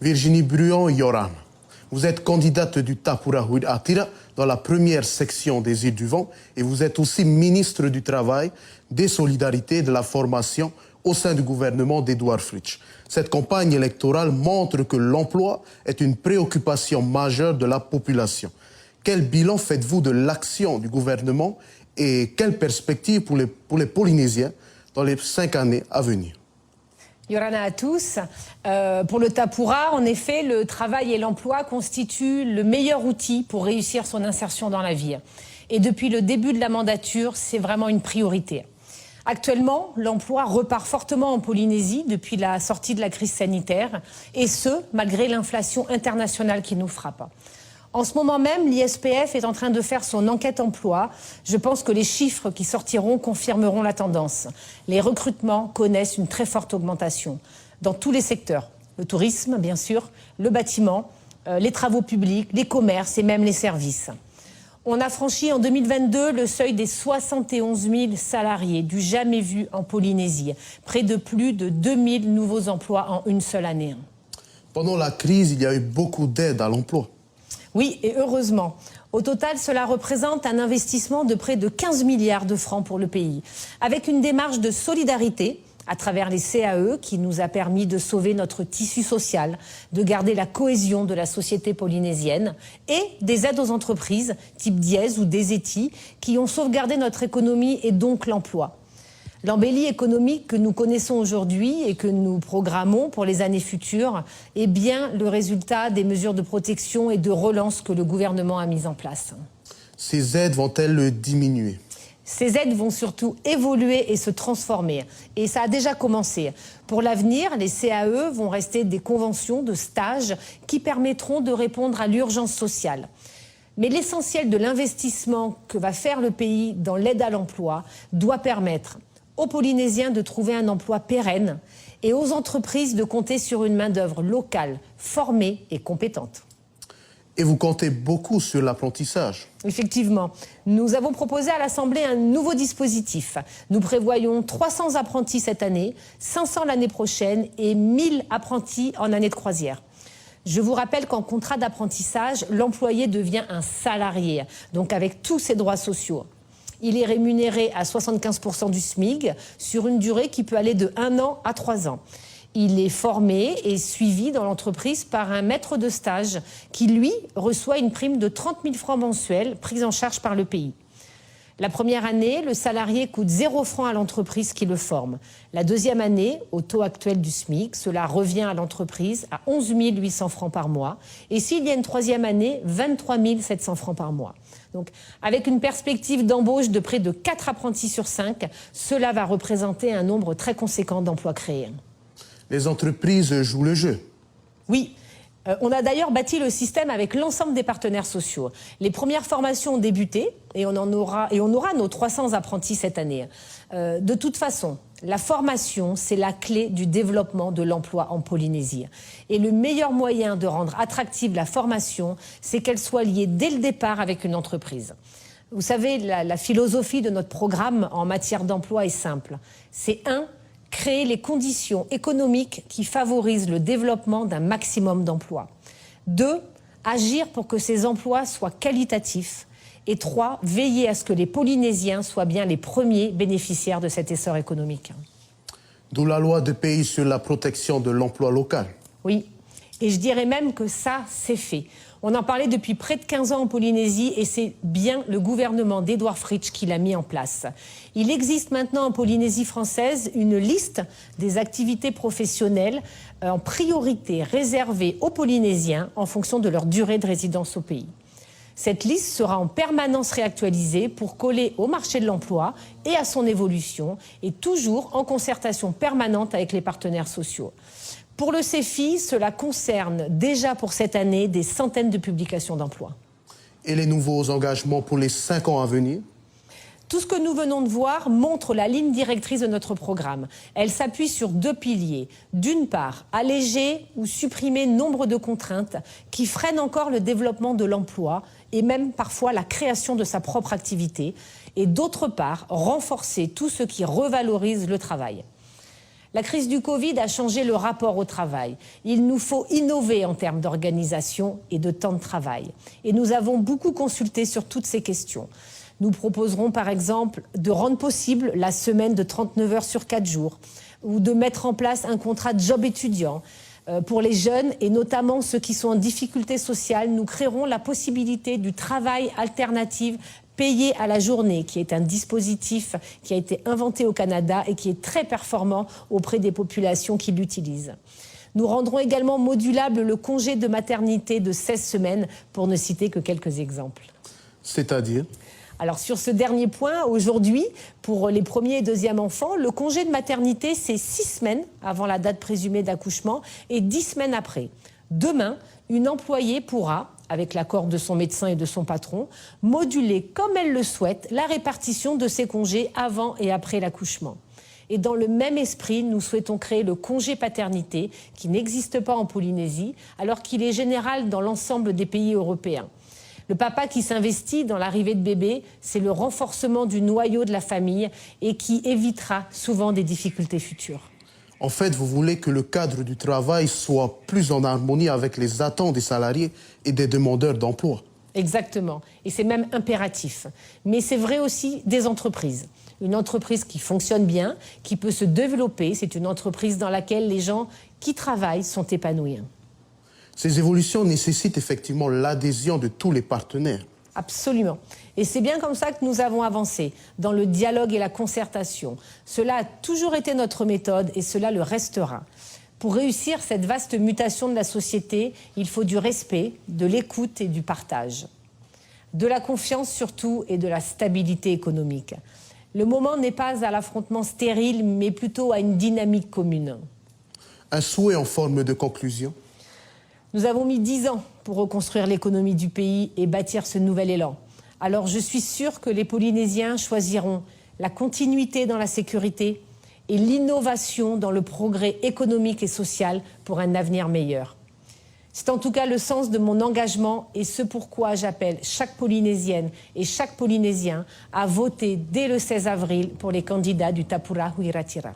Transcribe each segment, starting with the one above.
Virginie Bruant-Yoram, vous êtes candidate du Tapura Huid Atira dans la première section des Îles du Vent et vous êtes aussi ministre du Travail, des Solidarités et de la Formation au sein du gouvernement d'Edouard Fritsch. Cette campagne électorale montre que l'emploi est une préoccupation majeure de la population. Quel bilan faites-vous de l'action du gouvernement et quelles perspectives pour les Polynésiens dans les 5 années à venir? Yorana à tous. Pour le Tapura, en effet, le travail et l'emploi constituent le meilleur outil pour réussir son insertion dans la vie. Et depuis le début de la mandature, c'est vraiment une priorité. Actuellement, l'emploi repart fortement en Polynésie depuis la sortie de la crise sanitaire, et ce, malgré l'inflation internationale qui nous frappe. En ce moment même, l'ISPF est en train de faire son enquête emploi. Je pense que les chiffres qui sortiront confirmeront la tendance. Les recrutements connaissent une très forte augmentation dans tous les secteurs. Le tourisme, bien sûr, le bâtiment, les travaux publics, les commerces et même les services. On a franchi en 2022 le seuil des 71 000 salariés, du jamais vu en Polynésie. Près de plus de 2000 nouveaux emplois en une seule année. Pendant la crise, il y a eu beaucoup d'aide à l'emploi. Oui, et heureusement. Au total, cela représente un investissement de près de 15 milliards de francs pour le pays, avec une démarche de solidarité à travers les CAE qui nous a permis de sauver notre tissu social, de garder la cohésion de la société polynésienne et des aides aux entreprises type Dièse ou Deseti qui ont sauvegardé notre économie et donc l'emploi. L'embellie économique que nous connaissons aujourd'hui et que nous programmons pour les années futures est bien le résultat des mesures de protection et de relance que le gouvernement a mises en place. Ces aides vont-elles diminuer? Ces aides vont surtout évoluer et se transformer. Et ça a déjà commencé. Pour l'avenir, les CAE vont rester des conventions de stage qui permettront de répondre à l'urgence sociale. Mais l'essentiel de l'investissement que va faire le pays dans l'aide à l'emploi doit permettre aux Polynésiens de trouver un emploi pérenne et aux entreprises de compter sur une main-d'œuvre locale, formée et compétente. Et vous comptez beaucoup sur l'apprentissage. Effectivement. Nous avons proposé à l'Assemblée un nouveau dispositif. Nous prévoyons 300 apprentis cette année, 500 l'année prochaine et 1000 apprentis en année de croisière. Je vous rappelle qu'en contrat d'apprentissage, l'employé devient un salarié, donc avec tous ses droits sociaux. Il est rémunéré à 75% du SMIC sur une durée qui peut aller de 1 an à 3 ans. Il est formé et suivi dans l'entreprise par un maître de stage qui, lui, reçoit une prime de 30 000 francs mensuels prise en charge par le pays. La première année, le salarié coûte 0 francs à l'entreprise qui le forme. La deuxième année, au taux actuel du SMIC, cela revient à l'entreprise à 11 800 francs par mois. Et s'il y a une troisième année, 23 700 francs par mois. Donc, avec une perspective d'embauche de près de 4 apprentis sur 5, cela va représenter un nombre très conséquent d'emplois créés. Les entreprises jouent le jeu. Oui. On a d'ailleurs bâti le système avec l'ensemble des partenaires sociaux. Les premières formations ont débuté et on aura nos 300 apprentis cette année. De toute façon, la formation, c'est la clé du développement de l'emploi en Polynésie. Et le meilleur moyen de rendre attractive la formation, c'est qu'elle soit liée dès le départ avec une entreprise. Vous savez, la philosophie de notre programme en matière d'emploi est simple. C'est créer les conditions économiques qui favorisent le développement d'un maximum d'emplois. 2, agir pour que ces emplois soient qualitatifs. Et 3, veiller à ce que les Polynésiens soient bien les premiers bénéficiaires de cet essor économique. D'où la loi de pays sur la protection de l'emploi local. Oui, et je dirais même que ça, c'est fait. On en parlait depuis près de 15 ans en Polynésie et c'est bien le gouvernement d'Edouard Fritsch qui l'a mis en place. Il existe maintenant en Polynésie française une liste des activités professionnelles en priorité réservées aux Polynésiens en fonction de leur durée de résidence au pays. Cette liste sera en permanence réactualisée pour coller au marché de l'emploi et à son évolution et toujours en concertation permanente avec les partenaires sociaux. Pour le CEFI, cela concerne déjà pour cette année des centaines de publications d'emploi. Et les nouveaux engagements pour les 5 ans à venir? Tout ce que nous venons de voir montre la ligne directrice de notre programme. Elle s'appuie sur 2 piliers. D'une part, alléger ou supprimer nombre de contraintes qui freinent encore le développement de l'emploi et même parfois la création de sa propre activité. Et d'autre part, renforcer tout ce qui revalorise le travail. La crise du Covid a changé le rapport au travail. Il nous faut innover en termes d'organisation et de temps de travail. Et nous avons beaucoup consulté sur toutes ces questions. Nous proposerons par exemple de rendre possible la semaine de 39 heures sur 4 jours ou de mettre en place un contrat de job étudiant. Pour les jeunes et notamment ceux qui sont en difficulté sociale, nous créerons la possibilité du travail alternatif payé à la journée, qui est un dispositif qui a été inventé au Canada et qui est très performant auprès des populations qui l'utilisent. Nous rendrons également modulable le congé de maternité de 16 semaines, pour ne citer que quelques exemples. C'est-à-dire ? Alors sur ce dernier point, aujourd'hui, pour les premiers et deuxièmes enfants, le congé de maternité, c'est 6 semaines avant la date présumée d'accouchement et 10 semaines après. Demain, une employée pourra, avec l'accord de son médecin et de son patron, moduler comme elle le souhaite la répartition de ses congés avant et après l'accouchement. Et dans le même esprit, nous souhaitons créer le congé paternité qui n'existe pas en Polynésie, alors qu'il est général dans l'ensemble des pays européens. Le papa qui s'investit dans l'arrivée de bébé, c'est le renforcement du noyau de la famille et qui évitera souvent des difficultés futures. En fait, vous voulez que le cadre du travail soit plus en harmonie avec les attentes des salariés et des demandeurs d'emploi. Exactement. Et c'est même impératif. Mais c'est vrai aussi des entreprises. Une entreprise qui fonctionne bien, qui peut se développer, c'est une entreprise dans laquelle les gens qui travaillent sont épanouis. Ces évolutions nécessitent effectivement l'adhésion de tous les partenaires. Absolument. Et c'est bien comme ça que nous avons avancé, dans le dialogue et la concertation. Cela a toujours été notre méthode et cela le restera. Pour réussir cette vaste mutation de la société, il faut du respect, de l'écoute et du partage. De la confiance surtout et de la stabilité économique. Le moment n'est pas à l'affrontement stérile, mais plutôt à une dynamique commune. Un souhait en forme de conclusion? Nous avons mis 10 ans pour reconstruire l'économie du pays et bâtir ce nouvel élan. Alors je suis sûre que les Polynésiens choisiront la continuité dans la sécurité et l'innovation dans le progrès économique et social pour un avenir meilleur. C'est en tout cas le sens de mon engagement et ce pourquoi j'appelle chaque Polynésienne et chaque Polynésien à voter dès le 16 avril pour les candidats du Tapura Huiratira.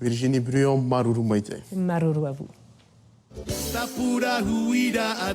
Virginie Bruyon, Maruru Maite. Maruru à vous. Tapura Huiratira.